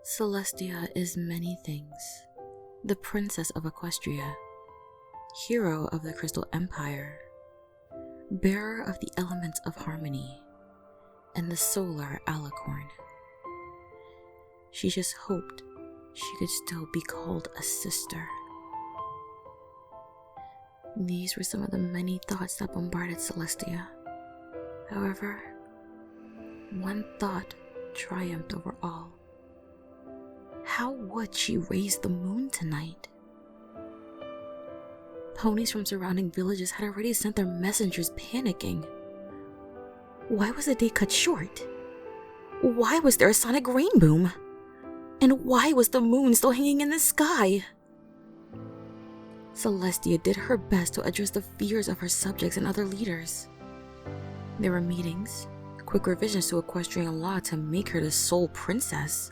Celestia is many things. The Princess of Equestria, hero of the Crystal Empire, bearer of the elements of harmony, and the solar alicorn. She just hoped she could still be called a sister. These were some of the many thoughts that bombarded Celestia. However, one thought triumphed over all. How would she raise the moon tonight? Ponies from surrounding villages had already sent their messengers panicking. Why was the day cut short? Why was there a sonic rain boom? And why was the moon still hanging in the sky? Celestia did her best to address the fears of her subjects and other leaders. There were meetings, quick revisions to equestrian law to make her the sole princess,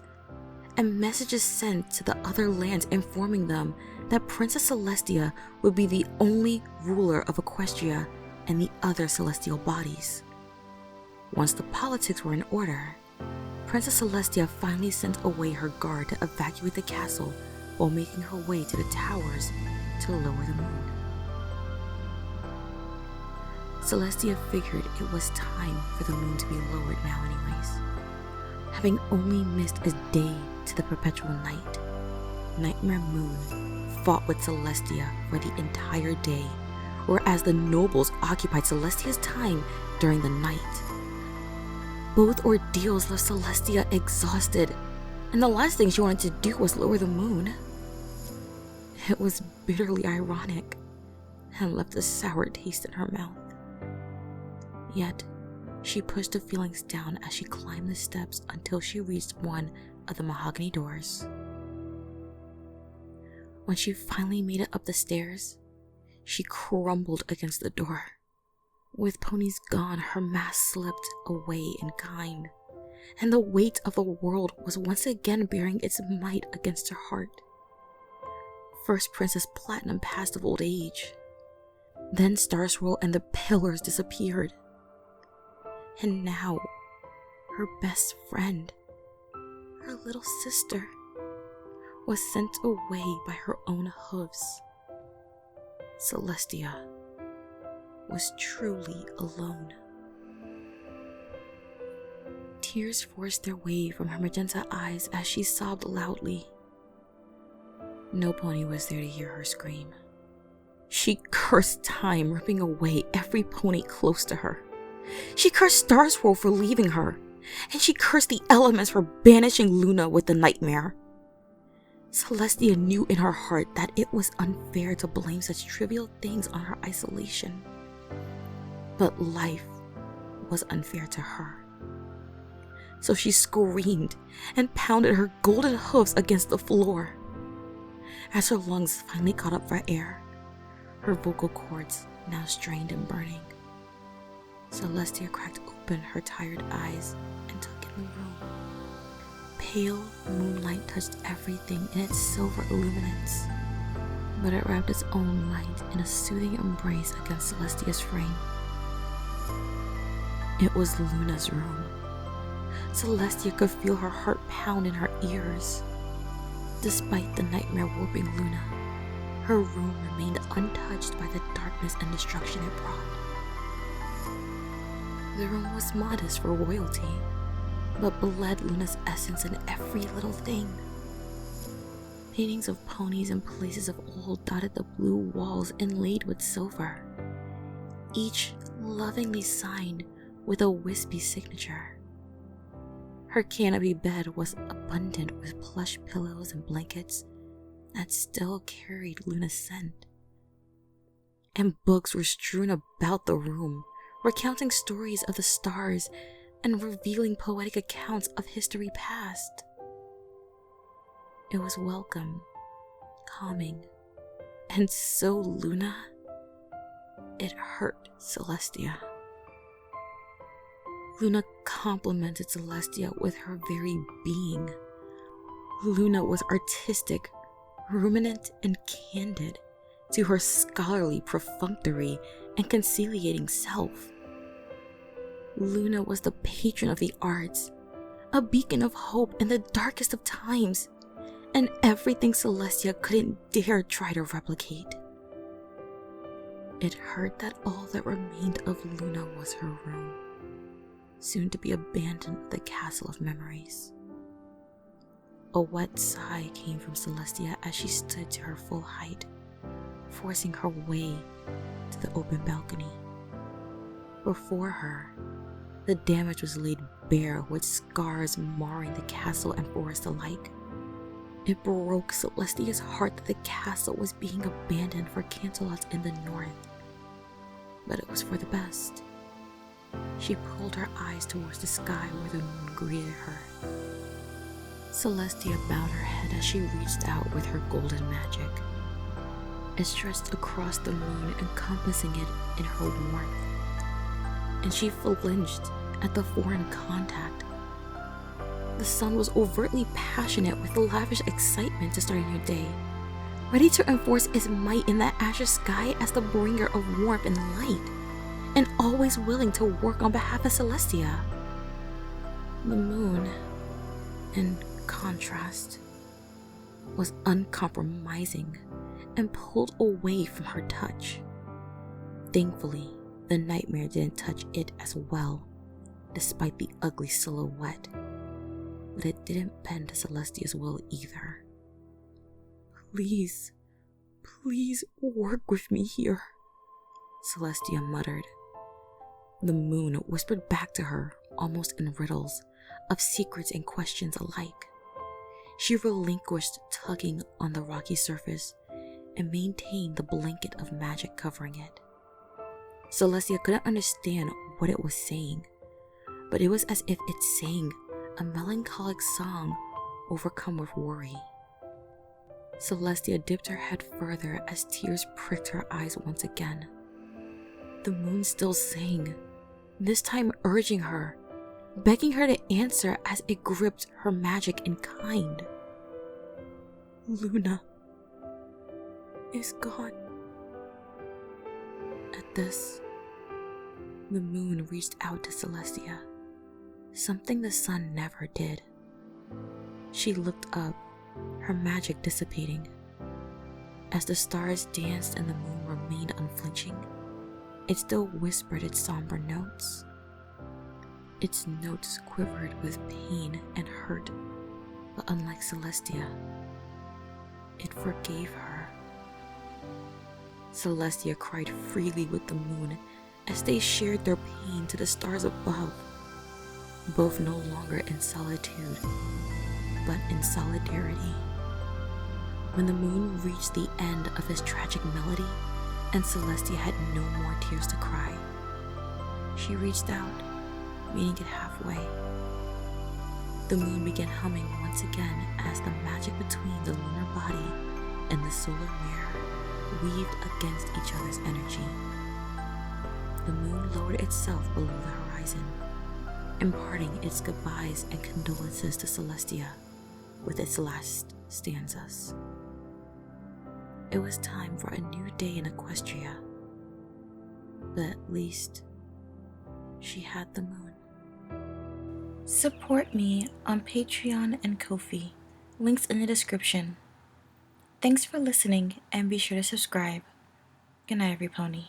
and messages sent to the other lands informing them that Princess Celestia would be the only ruler of Equestria and the other celestial bodies. Once the politics were in order, Princess Celestia finally sent away her guard to evacuate the castle while making her way to the towers to lower the moon. Celestia figured it was time for the moon to be lowered now anyways. Having only missed a day to the perpetual night, Nightmare Moon fought with Celestia for the entire day, whereas the nobles occupied Celestia's time during the night. Both ordeals left Celestia exhausted, and the last thing she wanted to do was lower the moon. It was bitterly ironic and left a sour taste in her mouth. Yet, she pushed the feelings down as she climbed the steps until she reached one of the mahogany doors. When she finally made it up the stairs, she crumbled against the door. With ponies gone, her mask slipped away in kind, and the weight of the world was once again bearing its might against her heart. First Princess Platinum passed of old age. Then Star Swirl and the pillars disappeared. And now, her best friend, her little sister, was sent away by her own hooves. Celestia was truly alone. Tears forced their way from her magenta eyes as she sobbed loudly. No pony was there to hear her scream. She cursed time, ripping away every pony close to her. She cursed Star Swirl for leaving her, and she cursed the elements for banishing Luna with the nightmare. Celestia knew in her heart that it was unfair to blame such trivial things on her isolation. But life was unfair to her. So she screamed and pounded her golden hoofs against the floor. As her lungs finally caught up for air, her vocal cords now strained and burning, Celestia cracked open her tired eyes and took in the room. Pale moonlight touched everything in its silver illuminance, but it wrapped its own light in a soothing embrace against Celestia's frame. It was Luna's room. Celestia could feel her heart pound in her ears. Despite the nightmare warping Luna, her room remained untouched by the darkness and destruction it brought. The room was modest for royalty, but bled Luna's essence in every little thing. Paintings of ponies and places of old dotted the blue walls inlaid with silver, each lovingly signed with a wispy signature. Her canopy bed was abundant with plush pillows and blankets that still carried Luna's scent. And books were strewn about the room, recounting stories of the stars and revealing poetic accounts of history past. It was welcome, calming, and so Luna, it hurt Celestia. Luna complimented Celestia with her very being. Luna was artistic, ruminant, and candid to her scholarly, perfunctory, and conciliating self. Luna was the patron of the arts, a beacon of hope in the darkest of times, and everything Celestia couldn't dare try to replicate. It hurt that all that remained of Luna was her room, soon to be abandoned with the castle of memories. A wet sigh came from Celestia as she stood to her full height, forcing her way to the open balcony. Before her, the damage was laid bare with scars marring the castle and forest alike. It broke Celestia's heart that the castle was being abandoned for Canterlots in the north. But it was for the best. She pulled her eyes towards the sky where the moon greeted her. Celestia bowed her head as she reached out with her golden magic. It stretched across the moon, encompassing it in her warmth, and she flinched at the foreign contact. The sun was overtly passionate with lavish excitement to start a new day, ready to enforce its might in that azure sky as the bringer of warmth and light, and always willing to work on behalf of Celestia. The moon, in contrast, was uncompromising and pulled away from her touch. Thankfully, the nightmare didn't touch it as well, despite the ugly silhouette, but it didn't bend to Celestia's will either. Please work with me here," Celestia muttered. The moon whispered back to her, almost in riddles, of secrets and questions alike. She relinquished tugging on the rocky surface and maintained the blanket of magic covering it. Celestia couldn't understand what it was saying, but it was as if it sang a melancholic song overcome with worry. Celestia dipped her head further as tears pricked her eyes once again. The moon still sang, this time urging her, begging her to answer as it gripped her magic in kind. "Luna is gone." At this, the moon reached out to Celestia, something the sun never did. She looked up, her magic dissipating. As the stars danced and the moon remained unflinching, it still whispered its somber notes. Its notes quivered with pain and hurt, but unlike Celestia, it forgave her. Celestia cried freely with the moon as they shared their pain to the stars above, both no longer in solitude, but in solidarity. When the moon reached the end of his tragic melody and Celestia had no more tears to cry, she reached out, meeting it halfway. The moon began humming once again as the magic between the lunar body and the solar mirror weaved against each other's energy. The moon lowered itself below the horizon, imparting its goodbyes and condolences to Celestia with its last stanzas. It was time for a new day in Equestria, but at least she had the moon. Support me on Patreon and Ko-fi, links in the description. Thanks for listening and be sure to subscribe. Good night, every pony.